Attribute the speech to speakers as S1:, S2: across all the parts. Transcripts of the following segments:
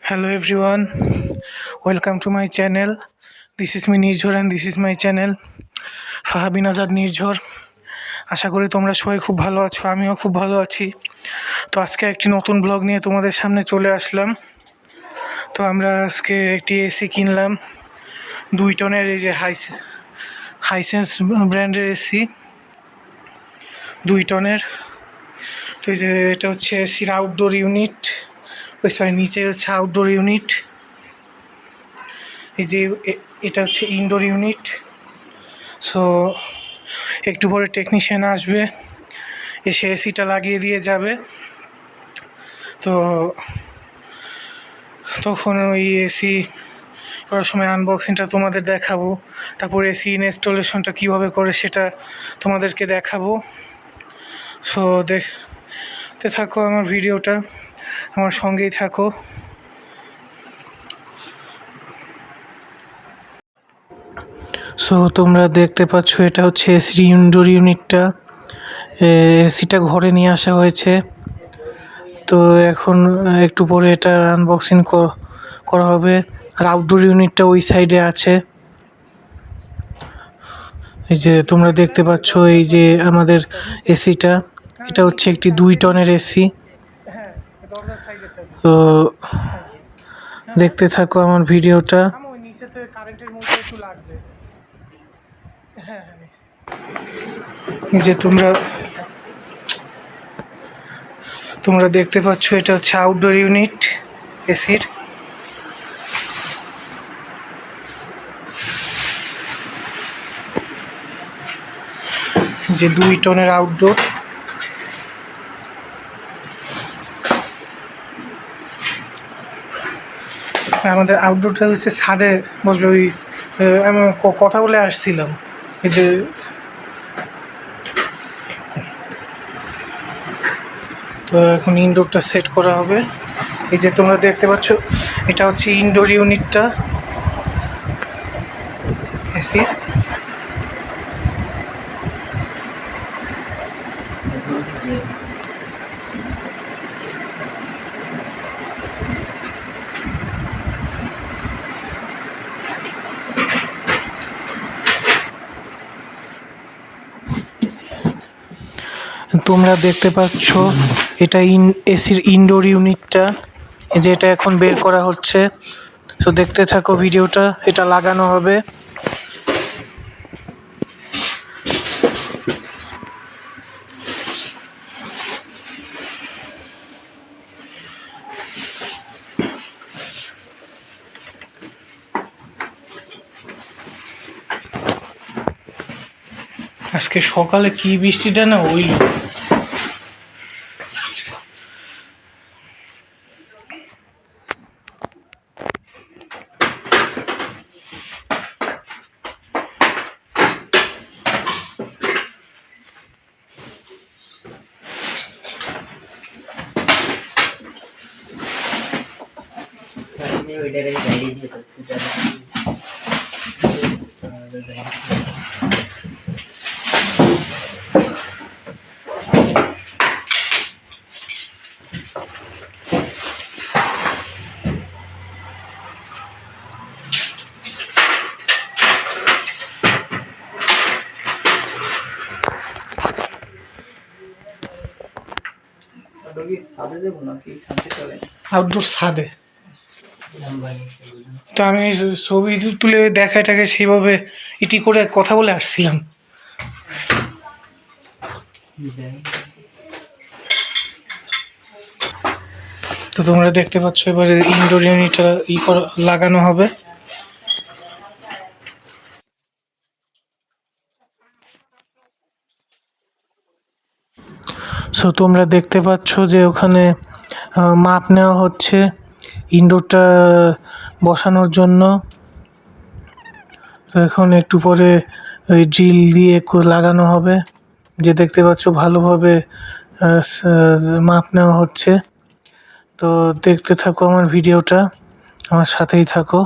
S1: Hello everyone, welcome to my channel. This is me Nirjhor and this is my channel ফাহাবিন Azad নির্ঝর। আশা করি তোমরা সবাই খুব ভালো আছো, আমিও খুব ভালো আছি। তো আজকে একটি নতুন ব্লগ নিয়ে তোমাদের সামনে চলে আসলাম। তো আমরা আজকে একটি এসি কিনলাম 2 টনের, এই যে হাইসেন্স ব্র্যান্ডের এসি 2 টনের। তো এই যে এটা হচ্ছে এসির আউটডোর ইউনিট, নিচে হচ্ছে আউটডোর ইউনিট, এই যে এটা হচ্ছে ইনডোর ইউনিট। সো একটু পরে টেকনিশিয়ান আসবে, এসে এসিটা লাগিয়ে দিয়ে যাবে। তো তখন ওই এসি করার সময় আনবক্সিংটা তোমাদের দেখাবো, তারপর এসি ইনস্টলেশনটা কীভাবে করে সেটা তোমাদেরকে দেখাবো। সো দেখতে থাকো আমার ভিডিওটা, আমার সঙ্গেই থাকো। সো তোমরা দেখতে পাচ্ছ এটা হচ্ছে এসির ইনডোর ইউনিটটা। এসিটা ঘরে নিয়ে আসা হয়েছে। তো এখন একটু পরে এটা আনবক্সিং করা হবে। আর আউটডোর ইউনিটটা ওই সাইডে আছে। এই যে তোমরা দেখতে পাচ্ছ, এই যে আমাদের এসিটা, এটা হচ্ছে একটি 2 টনের এসি। তো দেখতে থাকো আমার ভিডিওটা। এই যে তোমরা দেখতে পাচ্ছ এটা হচ্ছে আউটডোর ইউনিট এসির। যে 2 টনের আউটডোর। আমাদের আউটডোরটা হচ্ছে ছাদে বসবে। ওই আমি কথা বলে আসছিলাম, এই যে তো এখন ইনডোরটা সেট করা হবে। এই যে তোমরা দেখতে পাচ্ছ এটা হচ্ছে ইনডোর ইউনিটটা এসির। তোমরা দেখতে পাচ্ছ এটা এসির ইনডোর ইউনিটটা, এই যে এটা এখন বের করা হচ্ছে। তো দেখতে থাকো ভিডিওটা, এটা লাগানো হবে। আজকে সকালে কি বৃষ্টিটা না হইল। আউটডোর ছাদে। তো আমি ছবি তুলে দেখাটাকে সেইভাবে ইটি করে কথা বলে আসছিলাম। তো তোমরা দেখতে পাচ্ছ এবারে ইনডোর ইউনিটটা লাগানো হবে। সো তোমরা দেখতে পাচ্ছ যে ওখানে মাপ নেওয়া হচ্ছে ইনডোরটা বসানোর জন্য। তো এখন একটু পরে ওই ড্রিল দিয়ে লাগানো হবে। যে দেখতে পাচ্ছ ভালোভাবে মাপ নেওয়া হচ্ছে। তো দেখতে থাকো আমার ভিডিওটা, আমার সাথেই থাকো।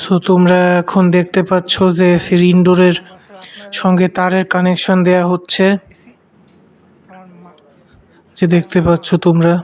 S1: সো তোমরা এখন দেখতে পাচ্ছ যে এসির ইনডোরের সঙ্গে তারের কানেকশন দেয়া হচ্ছে, যে দেখতে পাচ্ছ তোমরা।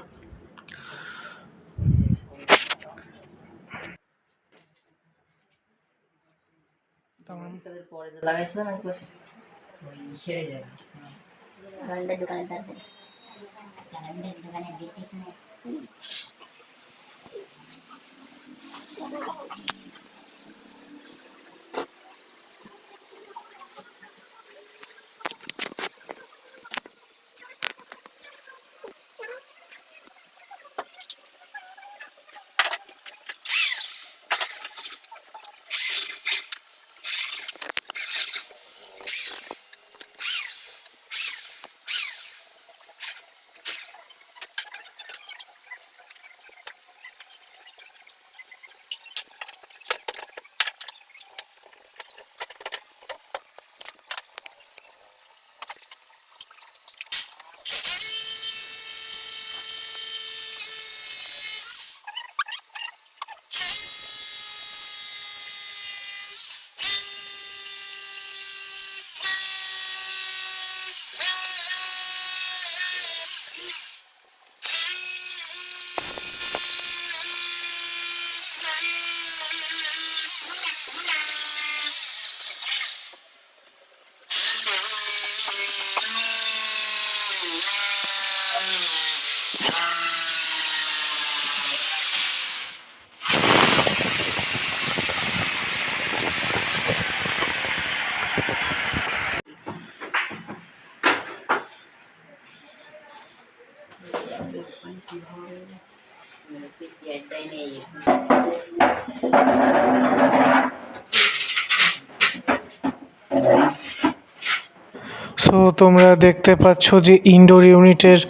S1: সো তোমরা দেখতে পাচ্ছ যে ইনডোর ইউনিটের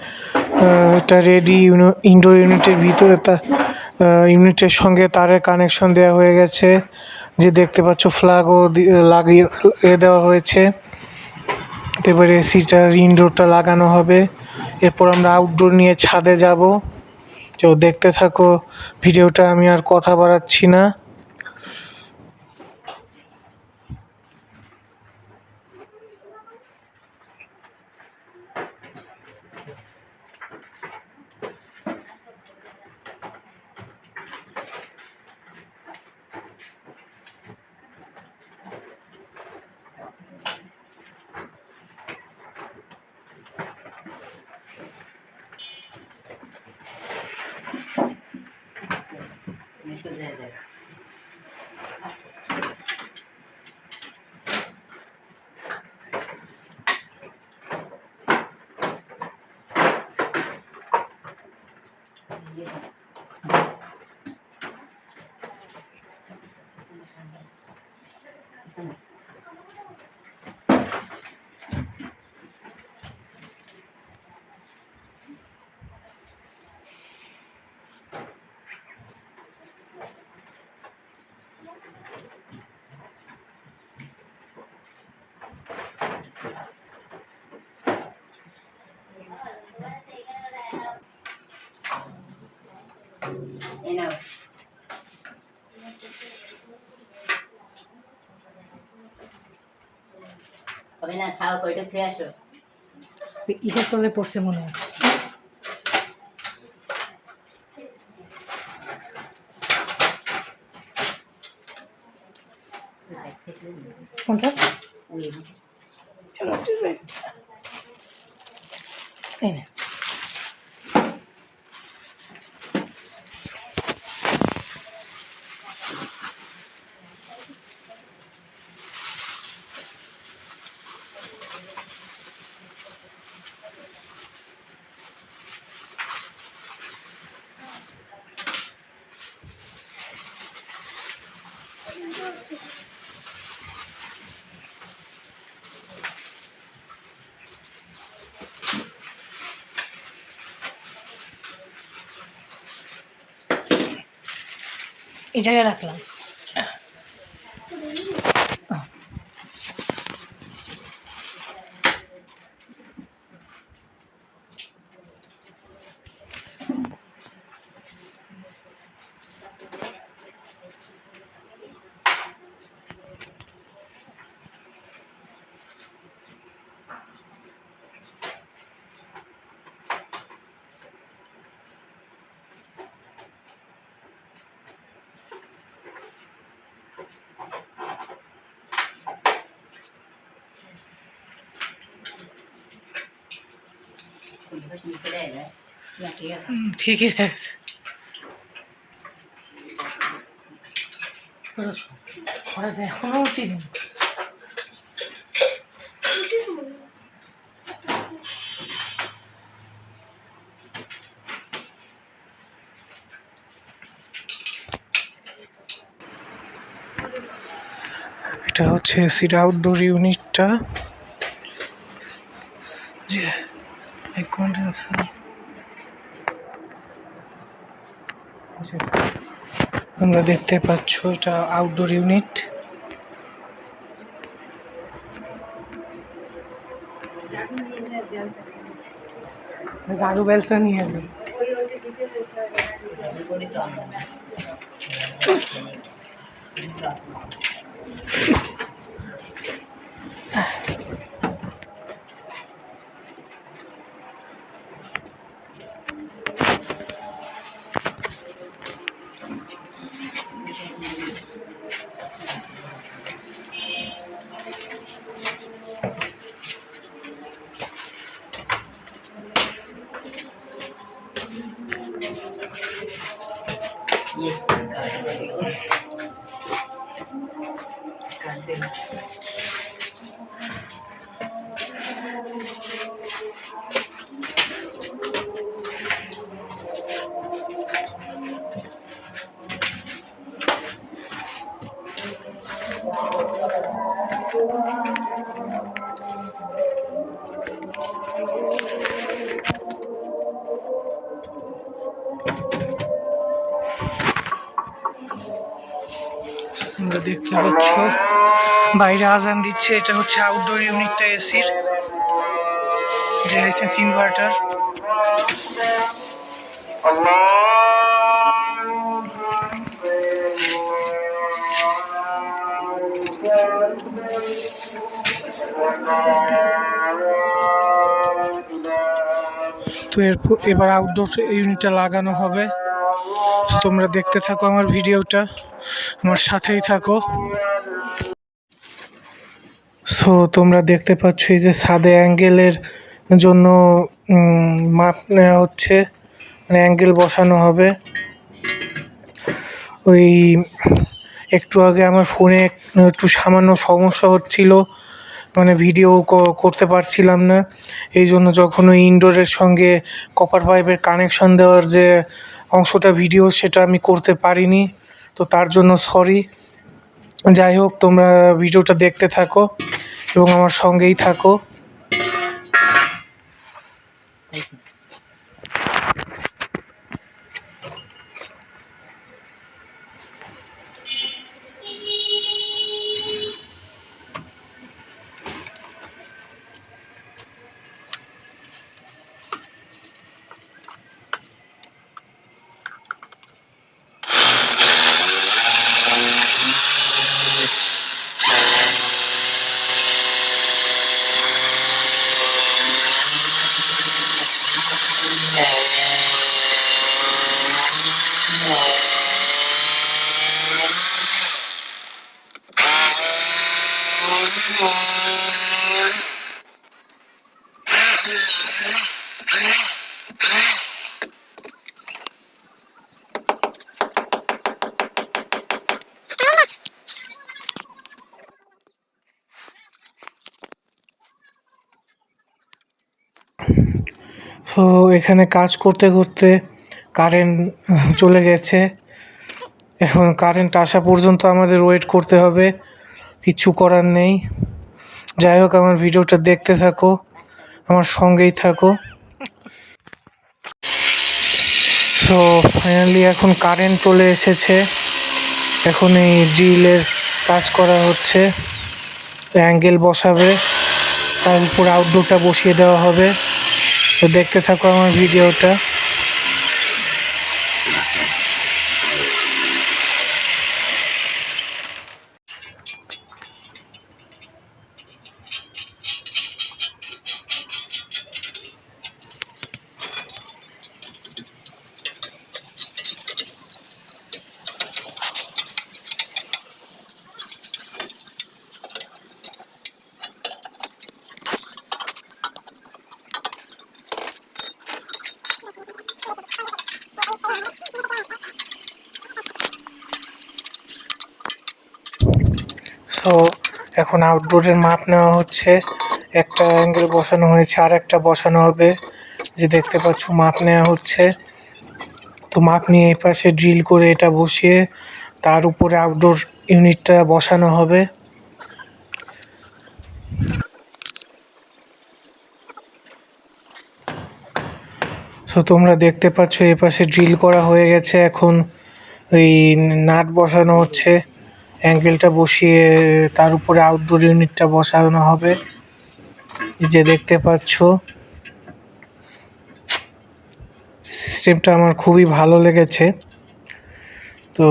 S1: এটা রেডি। ইনডোর ইউনিটের ভিতরে ইউনিটের সঙ্গে তারের কানেকশন দেওয়া হয়ে গেছে, যে দেখতে পাচ্ছ ফ্ল্যাগও লাগিয়ে দেওয়া হয়েছে। এবারে এসিটার ইনডোরটা লাগানো হবে, এরপর আমরা আউটডোর নিয়ে ছাদে যাব। তো দেখতে থাকো ভিডিওটা, আমি আর কথা বাড়াচ্ছি না।
S2: হবে না, খাও কয়টা খেয়ে আসো।
S3: ইটের তলে পড়ছে মনে হয়। কোনটা? এই না। এই জায়গায় রাখলাম।
S1: ঠিকই আছে।
S3: ওরা যে এখনো উঠিনি।
S1: এটা হচ্ছে এসির আউটডোর ইউনিটটা। যে এক মিনিট আছে। তোমরা দেখতে পাচ্ছ এটা আউটডোর ইউনিট। ঝাড়ু বেলসা নিয়ে যাবে। তোমরা দেখতে পাচ্ছ বাইরে আজান দিচ্ছে। এটা হচ্ছে আউটডোর ইউনিটটা এসির। এটা হচ্ছে ইনভার্টার। তো এবার আউটডোর ইউনিটটা লাগানো হবে। তোমরা দেখতে থাকো আমার ভিডিওটা, আমার সাথেই থাকো। সো তোমরা দেখতে পাচ্ছ এই যে ছাদে অ্যাঙ্গেলের জন্য মাপ নেওয়া হচ্ছে, মানে অ্যাঙ্গেল বসানো হবে। ওই একটু আগে আমার ফোনে একটু সামান্য সমস্যা হচ্ছিল, মানে ভিডিও করতে পারছিলাম না। এই জন্য যখন ওই ইনডোরের সঙ্গে কপার পাইপের কানেকশন দেওয়ার যে অংশটা ভিডিও, সেটা আমি করতে পারিনি। তো তার জন্য সরি। যাই হোক, তোমরা ভিডিওটা দেখতে থাকো এবং আমার সঙ্গেই থাকো। তো এখানে কাজ করতে করতে কারেন্ট চলে গেছে। এখন কারেন্ট আসা পর্যন্ত আমাদের ওয়েট করতে হবে, কিছু করার নেই। যাই হোক, আমার ভিডিওটা দেখতে থাকো, আমার সঙ্গেই থাকো। সো ফাইনালি এখন কারেন্ট চলে এসেছে। এখন এই ড্রিলের কাজ করা হচ্ছে, অ্যাঙ্গেল বসাবে, তার উপর আউটডোরটা বসিয়ে দেওয়া হবে। তো দেখতে থাকো আমার ভিডিওটা। এখন আউটডোরের মাপ নেওয়া হচ্ছে। একটা অ্যাঙ্গেল বসানো হয়েছে, আর একটা বসানো হবে। যে দেখতে পাচ্ছ মাপ নেওয়া হচ্ছে। তো মাপ নিয়ে এই পাশে ড্রিল করে এটা বসিয়ে তার উপরে আউটডোর ইউনিটটা বসানো হবে। সো তোমরা দেখতে পাচ্ছ এই পাশে ড্রিল করা হয়ে গেছে। এখন এই নাট বসানো হচ্ছে, অ্যাঙ্গেলটা বসিয়ে তার উপরে আউটডোর ইউনিটটা বসানো হবে। যে দেখতে পাচ্ছ সিস্টেমটা আমার খুবই ভালো লেগেছে। তো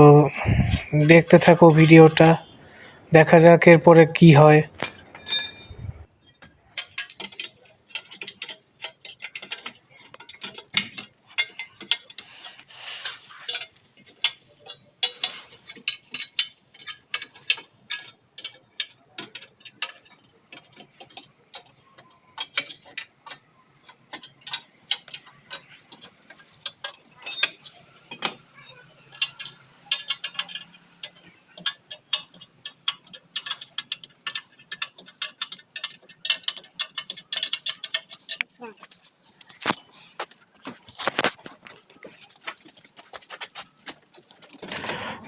S1: দেখতে থাকো ভিডিওটা, দেখা যাক এরপরে কি হয়।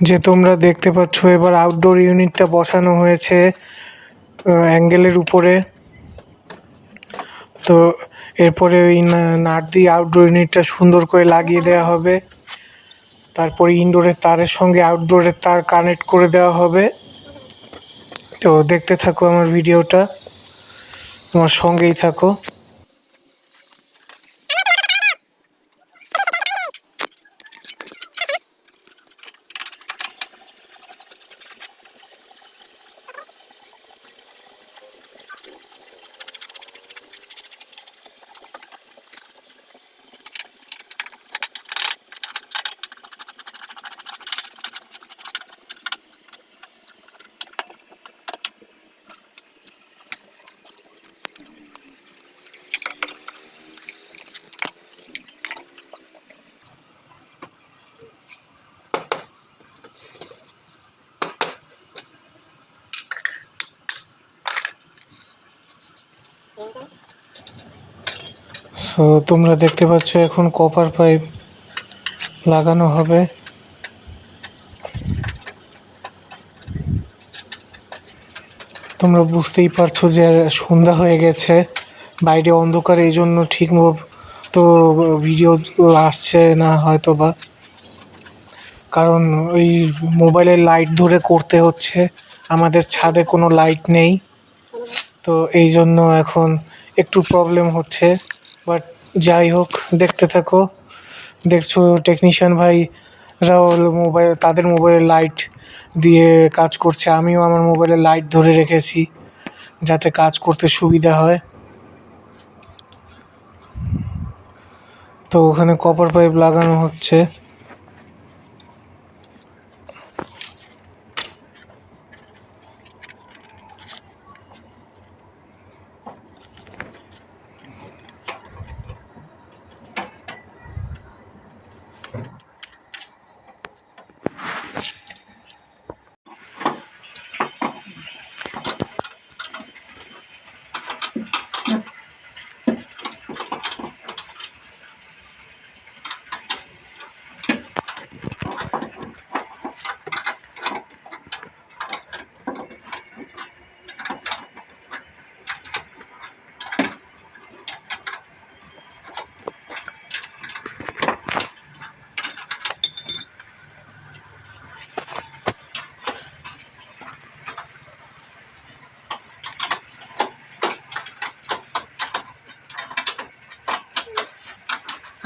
S1: যে তোমরা দেখতে পাচ্ছ এবার আউটডোর ইউনিটটা বসানো হয়েছে অ্যাঙ্গেলের উপরে। তো এরপরে ওই নাট দিয়ে আউটডোর ইউনিটটা সুন্দর করে লাগিয়ে দেওয়া হবে। তারপরে ইনডোরের তারের সঙ্গে আউটডোরের তার কানেক্ট করে দেওয়া হবে। তো দেখতে থাকো আমার ভিডিওটা, তোমার সঙ্গেই থাকো। সো তোমরা দেখতে পাচ্ছ এখন কপার পাইপ লাগানো হবে। তোমরা বুঝতেই পারছো যে সন্ধ্যা হয়ে গেছে, বাইরে অন্ধকার, এই জন্য ঠিক তো ভিডিও আসছে না হয়তো বা, কারণ ওই মোবাইলের লাইট ধরে করতে হচ্ছে, আমাদের ছাদে কোনো লাইট নেই। তো এই জন্য এখন একটু প্রবলেম হচ্ছে, বাট যাই হোক দেখতে থাকো। দেখছো টেকনিশিয়ান ভাইরাও তাদের মোবাইলের লাইট দিয়ে কাজ করছে, আমিও আমার মোবাইলের লাইট ধরে রেখেছি যাতে কাজ করতে সুবিধা হয়। তো ওখানে কপার পাইপ লাগানো হচ্ছে।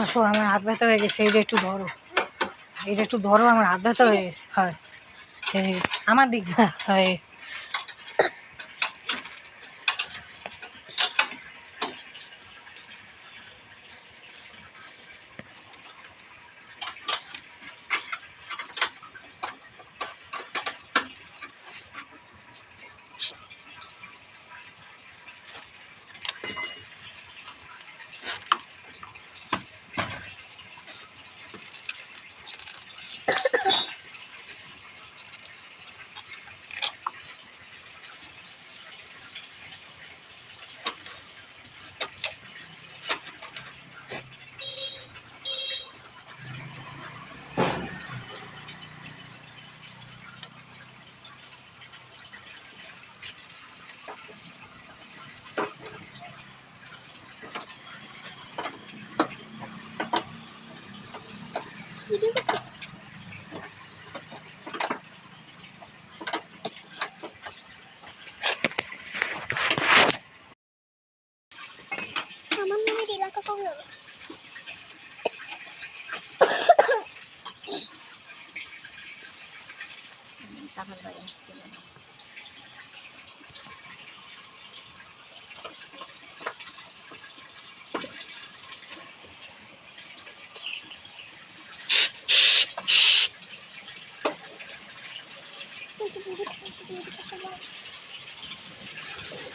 S3: আসো, আমার হাত ব্যথা হয়ে গেছে, এইটা একটু ধরো, এইটা একটু ধরো, আমার হাত ব্যথা হয়ে গেছে। হয় আমার দিক না হয়।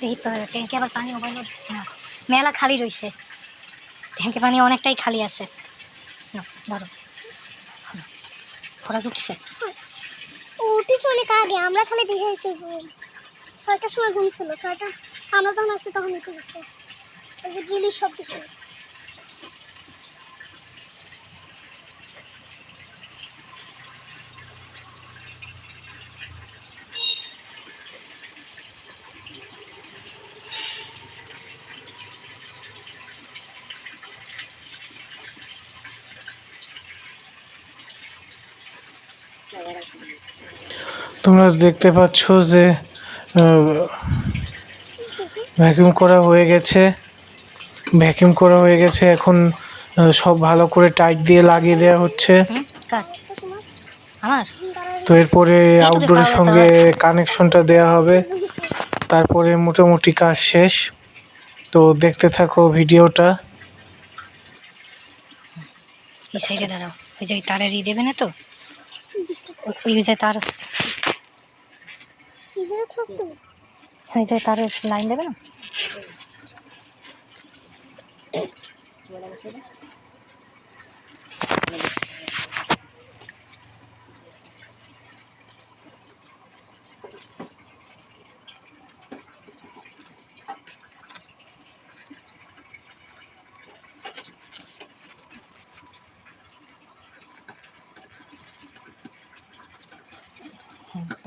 S2: দেখি ট্যাঙ্কে আবার পানি ওভারলোড না, মেলা খালি রয়েছে, ট্যাঙ্কে পানি অনেকটাই খালি আছে। নাও, ধরো ধরো, খরচ উঠছে।
S4: উঠেছে অনেক আগে, আমরা খালি দেখে এসে ঘুম 6টার সময় ঘুম ছিল, 6টা আমরা যখন আসছি তখন উঠে গেছে। ওই যে গিলির শব্দ শুনে
S1: তোমরা দেখতে পাচ্ছ যে ভ্যাকিউম করা হয়ে গেছে, এখন সব ভালো করে টাইট দিয়ে লাগিয়ে দেওয়া হচ্ছে।
S2: কার? আমার?
S1: তো এরপরে আউটডোরের সঙ্গে কানেকশনটা দেওয়া হবে, তারপরে মোটামুটি কাজ শেষ। তো দেখতে থাকো ভিডিওটা।
S2: এই সাইডে দাঁড়াও, ওই যে তারের দেবে না তো, ওই যে তার, ওই যে তারের লাইন দেবে না।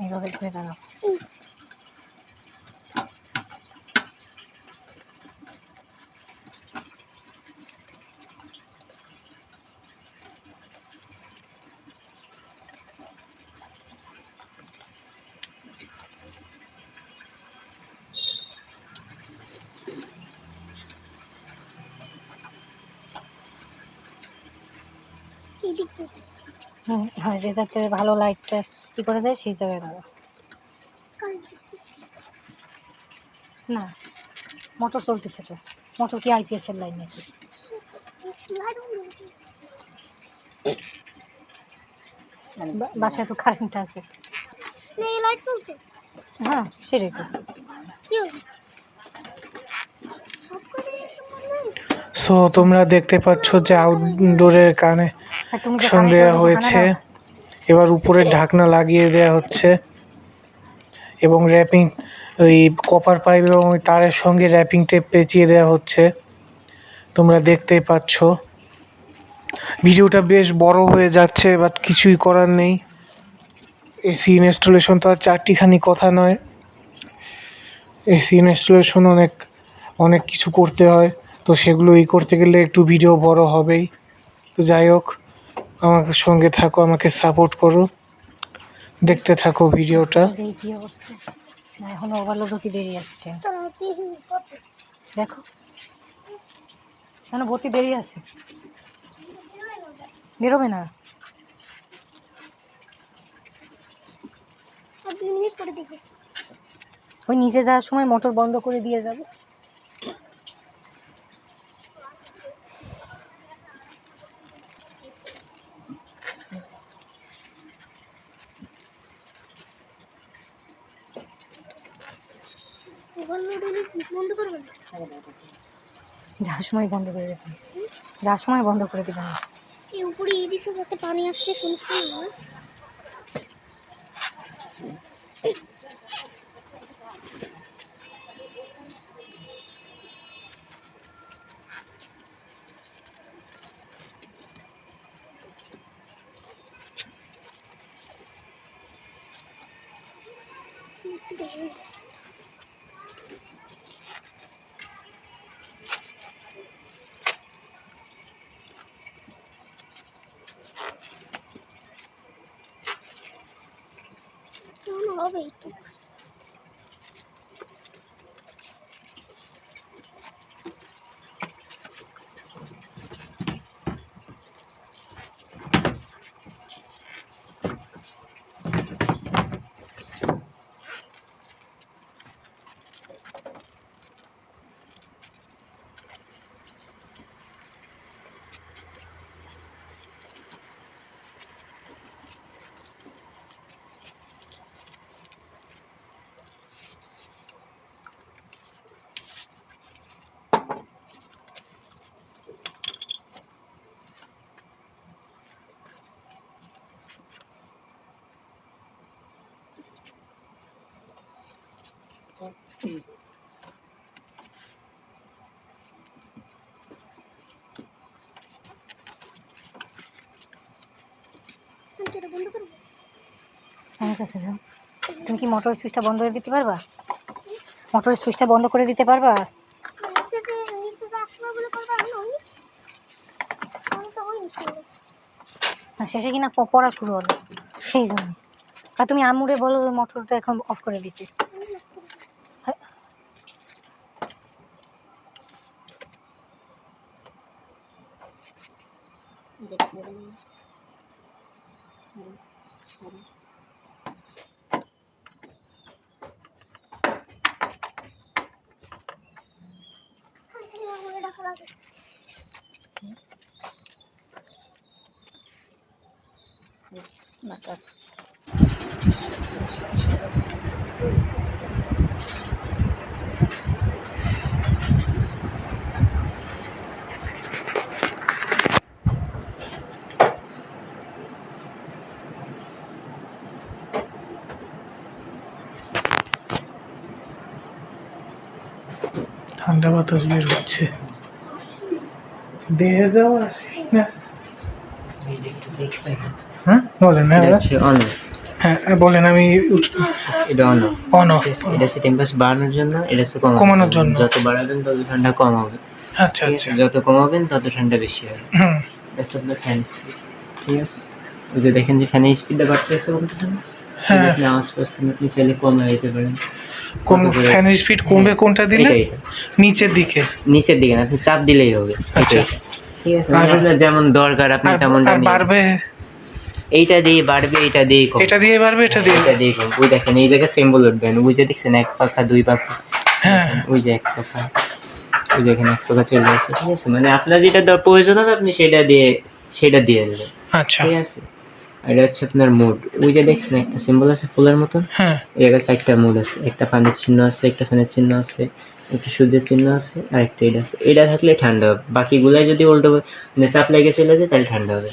S2: এইভাবে ঘুরে দাঁড়াও। হয় যে যাতে ভালো লাইটটা ই করে যায় সেই জায়গায় দাঁড়াও। না, মোটর চলতেছে তো, মোটর কি আইপিএস এর লাইন নাকি? বাসায় তো কারেন্ট আছে।
S4: লাইট চলছে।
S2: হ্যাঁ সেটাই তো।
S1: সো তোমরা দেখতে পাচ্ছ যে আউটডোরের
S2: আর তুমি যে
S1: কানেকশন
S2: কারেন্টের
S1: দেওয়া
S2: বেশি
S1: হয়েছে,
S2: হানা দাও না।
S1: এবার উপরের ঢাকনা লাগিয়ে দেওয়া হচ্ছে এবং র্যাপিং, ওই কপার পাইপ এবং ওই তারের সঙ্গে র্যাপিং টেপ পেঁচিয়ে দেওয়া হচ্ছে। তোমরা দেখতেই পাচ্ছ ভিডিওটা বেশ বড় হয়ে যাচ্ছে, বাট কিছুই করার নেই। এসি ইনস্টলেশন তো আর চারটিখানি কথা নয়, এসি ইনস্টলেশন অনেক অনেক কিছু করতে হয়, তো সেগুলো করতে গেলে একটু ভিডিও বড় হবেই। তো যাই হোক, আমাকে সঙ্গে থাকো, আমাকে সাপোর্ট করো, দেখতে থাকো ভিডিওটা।
S2: এই কি অবস্থা, না এখনো ওভারলোড হতে দেরি আছে ট্যাঙ্ক। দেখো এখনো ভর্তি দেরি আছে, বেরোবে না।
S4: আর 2 মিনিট পরে দেখো।
S2: ওই নিচে যাওয়ার সময় মোটর বন্ধ করে দিয়ে যাবে।
S4: ওভারলোড হলে বন্ধ করবে না।
S2: যাওয়ার সময় বন্ধ করে দেবেন, যাওয়ার সময় বন্ধ করে দেবেন।
S4: এই উপরে এই দিকে যাতে পানি আসছে সমস্যা না। কেমন হবে একটু আমি কি এটা বন্ধ করবো?
S2: আমার কাছে দাও। তুমি কি মোটর সুইচটা বন্ধ করে দিতে পারবা? মোটর সুইচটা বন্ধ করে দিতে পারবা?
S4: নিচে যে আসবে বলে করবো আমি তো হইনি
S2: না, শেষে কিনা পড়া শুরু হলো, সেই জন্য। আর তুমি আম্মুরে বলো মোটরটা এখন অফ করে দিতে।
S4: ডাকা লাগে।
S1: ঠান্ডা বাতাস বের হচ্ছে। দেহে যাওয়া আসি না। হ্যাঁ বলেন। হ্যাঁ হ্যাঁ বলেন। আমি
S5: এটা অন
S1: অন অফ
S5: এটা হচ্ছে টেম্পারেচার বাড়ানোর জন্য, এটা হচ্ছে
S1: কমানোর জন্য।
S5: যত বাড়াবেন তত ঠান্ডা কম হবে।
S1: আচ্ছা
S5: ঠিক
S1: আচ্ছা।
S5: আছে? যত কমাবেন তত ঠান্ডা বেশি হবে।
S1: হুম
S5: এটা হচ্ছে আপনার ফ্যান স্পিড। ঠিক আছে, ওই যে দেখেন যে ফ্যানের স্পিডটা বাড়তেছে বলতেছেন,
S1: হ্যাঁ।
S5: আপনি আওয়াজ পাচ্ছেন, আপনি চাইলে কমাই দিতে পারেন।
S1: কোন ফ্যানের স্পিড কমবে কোনটা দিলে?
S5: এটা
S1: নিচের দিকে।
S5: নিচের দিকে না, আপনি চাপ দিলেই হবে।
S1: আচ্ছা।
S5: ঠিক আছে, মানে আপনার যেমন দরকার আপনি তেমনটা
S1: আর বাড়বে?
S5: এইটা দিয়ে বাড়বে, এটা দিয়ে কমবে।
S1: এটা দিয়ে বাড়বে, এটা দিয়ে?
S5: এটা দিয়ে কমবে। ওই দেখেন এই জায়গায় সিম্বল উঠবেন, ওই যে দেখছেন এক পাখা দুই পাখা।
S1: হ্যাঁ
S5: ওই যে এক পাখা, ওই যে এখানে এক পাখা চলে আসছে। ঠিক আছে, মানে আপনার যেটা প্রয়োজন হবে আপনি সেটা দিয়ে দেবেন।
S1: আচ্ছা।
S5: ঠিক আছে, আর এটা হচ্ছে আপনার মুড। ওই যে দেখছেন একটা সিম্বল আছে ফুলের মতন,
S1: হ্যাঁ
S5: এই জায়গায় 4টা মুড আছে। একটা পানির চিহ্ন আছে, একটা ফ্যানের চিহ্ন আছে, একটা সূর্যের চিহ্ন আছে, আর একটা এটা আছে। এটা থাকলে ঠান্ডা হবে, বাকিগুলাই যদি উল্টো মানে চাপ লেগে চলে যায় তাহলে ঠান্ডা হবে।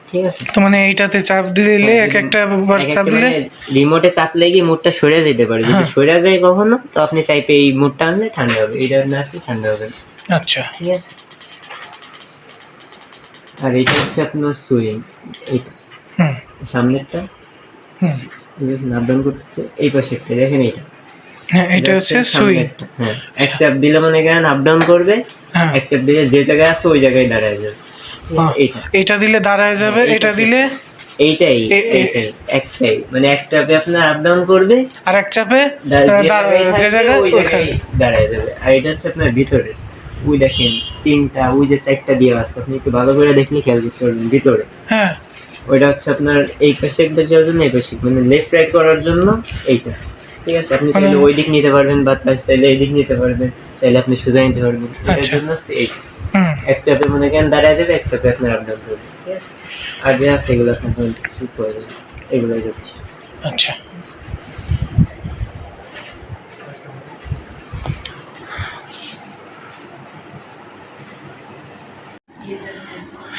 S5: ঠিক আছে,
S1: তো মানে এইটাতে চাপ দিলে এক একটা বার চাপ দিলে
S5: রিমোটে চাপ লেগে মুডটা সরে যেতে পারে। যদি সরে যায় কখনো তো আপনি চাইপে এই মুডটা আনলে ঠান্ডা হবে, এটা না আসলে ঠান্ডা হবে।
S1: আচ্ছা।
S5: ঠিক আছে, আর এটা হচ্ছে আপনার সুইং। এইটা
S1: হুম
S5: সামনেরটা
S1: হুম
S5: দেখুন আপ ডাউন করতেছে, এই পাশে একটা দেখেন এইটা।
S1: হ্যাঁ এটা হচ্ছে সুই।
S5: সামনেরটা, হ্যাঁ। এক চাপ দিলে মনে করেন আপ ডাউন করবে,
S1: হ্যাঁ
S5: এক চাপ দিলে যে জায়গায় আছে ওই জায়গায় দাঁড়ায় যাবে। ঠিক আছে, এইটা
S1: এটা দিলে দাঁড়ায় যাবে,
S5: হ্যাঁ,
S1: এটা দিলে
S5: এইটাই একটাই, মানে এক চাপে আপনার আপ ডাউন করবে
S1: আর এক চাপে
S5: যে জায়গায় ওই জায়গায় দাঁড়ায় যাবে। আর এটা হচ্ছে আপনার ভিতরে, ওই দেখেন 3টা, ওই যে 4টা দিয়ে আছে, আপনি একটু ভালো করে দেখলে খেয়াল করতে পারবেন ভিতরে।
S1: হ্যাঁ
S5: ওইটা হচ্ছে আপনার এই পাশে একটা যাওয়ার জন্য, এই পাশে মানে লেফট রাইট করার জন্য এইটা। ঠিক আছে, আপনি চাইলে ওই দিক নিতে পারবেন বা চাইলে এই দিক নিতে পারবেন, চাইলে আপনি সোজা নিতে পারবেন। এটার জন্য হচ্ছে এইটা। এক চাপে মনে করেন দাঁড়ায় যাবে, এক চাপে আপনার আপ ডাউন করবে। ঠিক আছে, আর যে আছে এগুলো আপনার সুট করে যাবে, এগুলোই যথেষ্ট।
S1: আচ্ছা।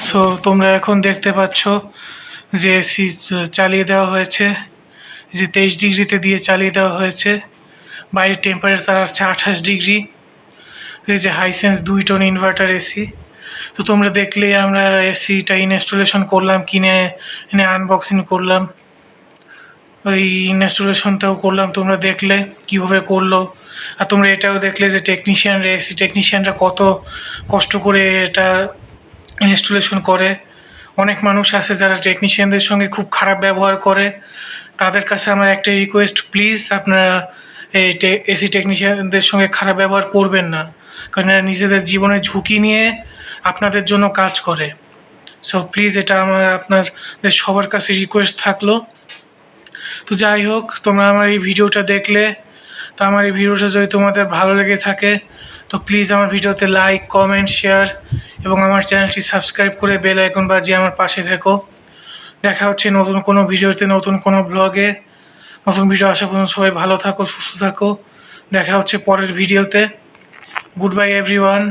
S1: সো তোমরা এখন দেখতে পাচ্ছ যে এসি চালিয়ে দেওয়া হয়েছে, যে 23 ডিগ্রিতে দিয়ে চালিয়ে দেওয়া হয়েছে। বাইরের টেম্পারেচার আছে 28 ডিগ্রি। এই যে হাইসেন্স 2 টন ইনভার্টার এসি। তো তোমরা দেখলে আমরা এসিটা ইনস্টলেশন করলাম, কিনে এনে আনবক্সিং করলাম, ওই ইনস্টলেশনটাও করলাম, তোমরা দেখলে কীভাবে করলো। আর তোমরা এটাও দেখলে যে এসি টেকনিশিয়ানরা কত কষ্ট করে এটা ইনস্টলেশন করে। অনেক মানুষ আছে যারা টেকনিশিয়ানদের সঙ্গে খুব খারাপ ব্যবহার করে। তাদের কাছে আমার একটা রিকোয়েস্ট, প্লিজ আপনারা এই এসি টেকনিশিয়ানদের সঙ্গে খারাপ ব্যবহার করবেন না, কারণ এরা নিজেদের জীবনের ঝুঁকি নিয়ে আপনাদের জন্য কাজ করে। সো প্লিজ এটা আপনাদের সবার কাছে রিকোয়েস্ট থাকলো। তো যাই হোক, তোমরা আমার এই ভিডিওটা দেখলে, তো আমার এই ভিডিওটা যদি তোমাদের ভালো লেগে থাকে তো প্লিজ আমার ভিডিওতে লাইক, কমেন্ট, শেয়ার এবং আমার চ্যানেলটি সাবস্ক্রাইব করে বেল আইকন বাজিয়ে আমার পাশে থেকো। দেখা হচ্ছে নতুন কোনো ভিডিওতে, নতুন কোনো ব্লগে, নতুন ভিডিও আসা পর্যন্ত সবাই ভালো থাকো, সুস্থ থাকো। দেখা হচ্ছে পরের ভিডিওতে। Good bye everyone.